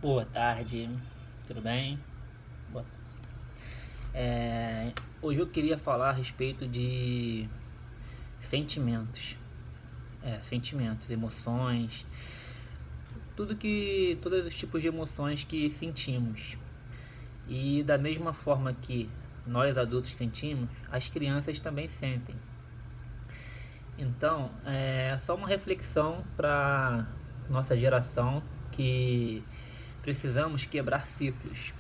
Boa tarde, tudo bem? Boa- Hoje eu queria falar a respeito de sentimentos, sentimentos, emoções, todos os tipos de emoções que sentimos. E da mesma forma que nós adultos sentimos, as crianças também sentem. Então, é só uma reflexão para nossa geração que precisamos quebrar ciclos.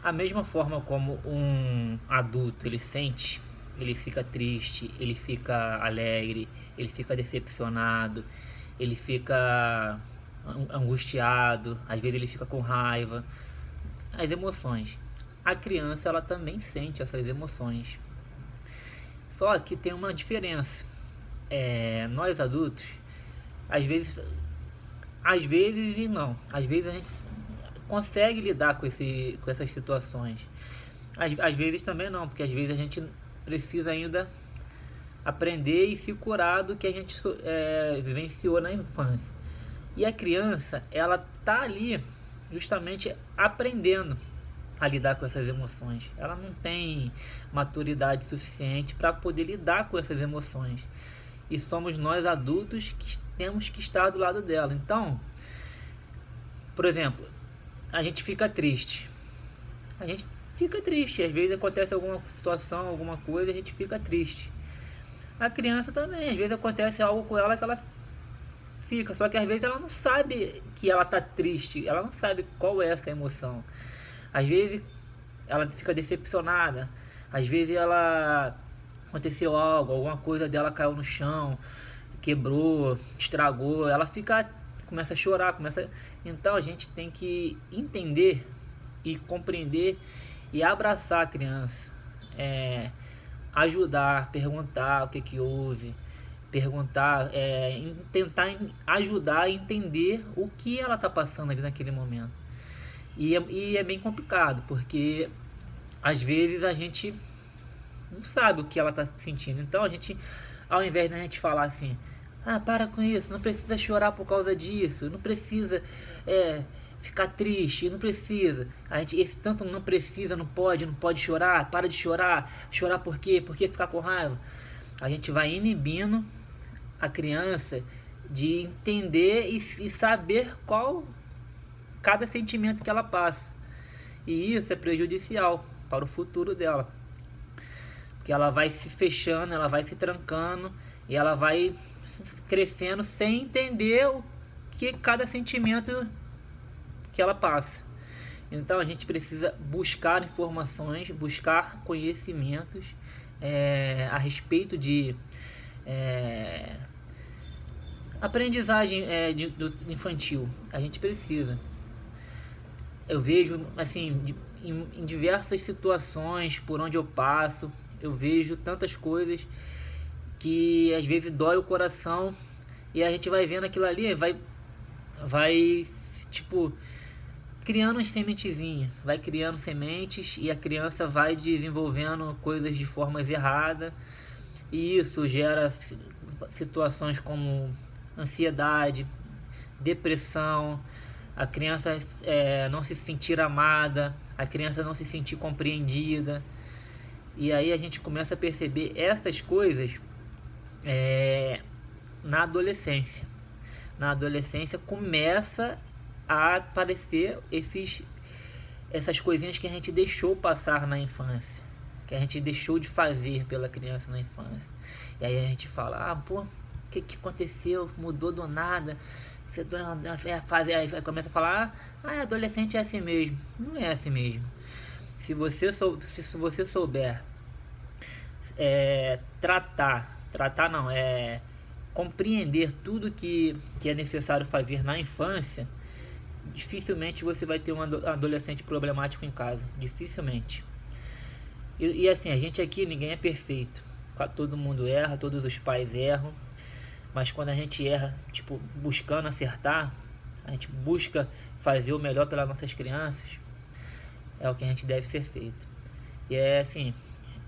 A mesma forma como um adulto ele sente, ele fica triste, ele fica alegre, ele fica decepcionado, ele fica angustiado, às vezes ele fica com raiva, as emoções. A criança ela também sente essas emoções. Só que tem uma diferença. Nós adultos, às vezes, às vezes e não, às vezes a gente consegue lidar com essas situações. Às vezes também não, porque às vezes a gente precisa ainda aprender e se curar do que a gente vivenciou na infância. E a criança, ela tá ali justamente aprendendo a lidar com essas emoções. Ela não tem maturidade suficiente para poder lidar com essas emoções. E somos nós adultos que temos que estar do lado dela. Então, por exemplo, a gente fica triste. A gente fica triste. Às vezes acontece alguma situação, alguma coisa, a gente fica triste. A criança também, às vezes acontece algo com ela que ela fica, só que às vezes ela não sabe que ela tá triste, ela não sabe qual é essa emoção. Às vezes ela fica decepcionada, às vezes ela aconteceu algo, alguma coisa dela caiu no chão, quebrou, estragou, ela fica começa a chorar, começa. Então a gente tem que entender e compreender e abraçar a criança, é, ajudar, perguntar o que que houve, perguntar, tentar ajudar a entender o que ela está passando ali naquele momento. E é bem complicado, porque às vezes a gente não sabe o que ela está sentindo. Então a gente, ao invés da gente falar assim, ah, para com isso, não precisa chorar por causa disso, não precisa ficar triste, não precisa. A gente, esse tanto não precisa, não pode chorar, para de chorar. Chorar por quê? Por que ficar com raiva? A gente vai inibindo a criança de entender e saber qual cada sentimento que ela passa. E isso é prejudicial para o futuro dela. Porque ela vai se fechando, ela vai se trancando e ela vai crescendo sem entender o que cada sentimento que ela passa. Então a gente precisa buscar informações, buscar conhecimentos a respeito de aprendizagem do infantil. A gente precisa. Eu vejo assim em diversas situações por onde eu passo, eu vejo tantas coisas que às vezes dói o coração e a gente vai vendo aquilo ali, vai tipo criando as sementezinhas, vai criando sementes e a criança vai desenvolvendo coisas de formas erradas e isso gera situações como ansiedade, depressão, a criança não se sentir amada, a criança não se sentir compreendida. E aí a gente começa a perceber essas coisas na adolescência. Na adolescência começa a aparecer essas coisinhas que a gente deixou passar na infância, que a gente deixou de fazer pela criança na infância. E aí a gente fala, ah, pô, o que aconteceu? Mudou do nada. Você aí começa a falar, ah, adolescente é assim mesmo. Não é assim mesmo. Se você souber tratar não, compreender tudo que é necessário fazer na infância, dificilmente você vai ter um adolescente problemático em casa. Dificilmente. E assim, a gente aqui, ninguém é perfeito. Todo mundo erra, todos os pais erram. Mas quando a gente erra, tipo, buscando acertar, a gente busca fazer o melhor pelas nossas crianças, é o que a gente deve ser feito. E é assim,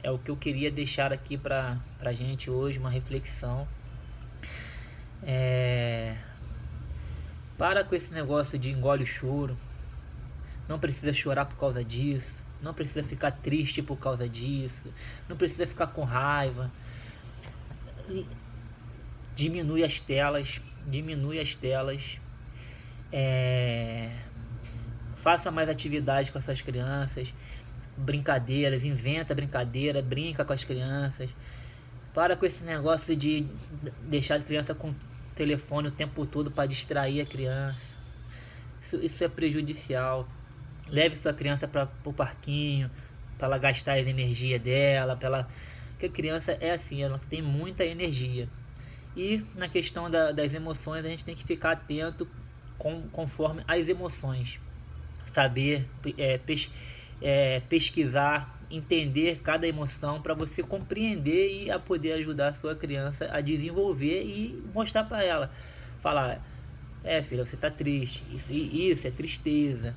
é o que eu queria deixar aqui pra gente hoje, uma reflexão. Para com esse negócio de engole o choro. Não precisa chorar por causa disso. Não precisa ficar triste por causa disso. Não precisa ficar com raiva. Diminui as telas. Diminui as telas. Faça mais atividade com essas crianças. Brincadeiras. Inventa brincadeira. Brinca com as crianças. Para com esse negócio de deixar a criança com o telefone o tempo todo para distrair a criança. Isso é prejudicial. Leve sua criança para o parquinho, para ela gastar a energia dela, porque a criança é assim, ela tem muita energia. E na questão das emoções, a gente tem que ficar atento conforme as emoções. Saber pesquisar, entender cada emoção para você compreender e a poder ajudar a sua criança a desenvolver e mostrar para ela. Falar, filha, você está triste, isso é tristeza.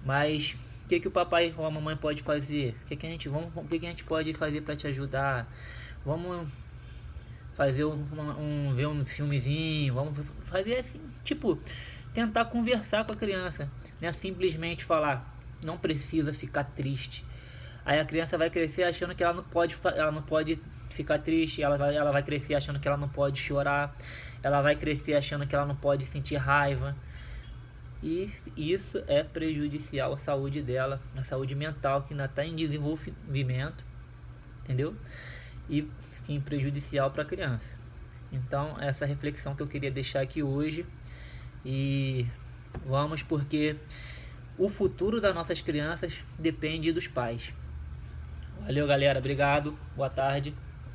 Mas o que o papai ou a mamãe pode fazer? O que a gente pode fazer para te ajudar? Vamos fazer ver um filmezinho, vamos fazer assim, tipo, tentar conversar com a criança, não é simplesmente falar, não precisa ficar triste. Aí a criança vai crescer achando que ela não pode ficar triste, ela vai crescer achando que ela não pode chorar, ela vai crescer achando que ela não pode sentir raiva. E isso é prejudicial à saúde dela, à saúde mental, que ainda está em desenvolvimento, entendeu? E sim, prejudicial para a criança. Então, essa reflexão que eu queria deixar aqui hoje. E vamos, porque o futuro das nossas crianças depende dos pais. Valeu, galera. Obrigado. Boa tarde.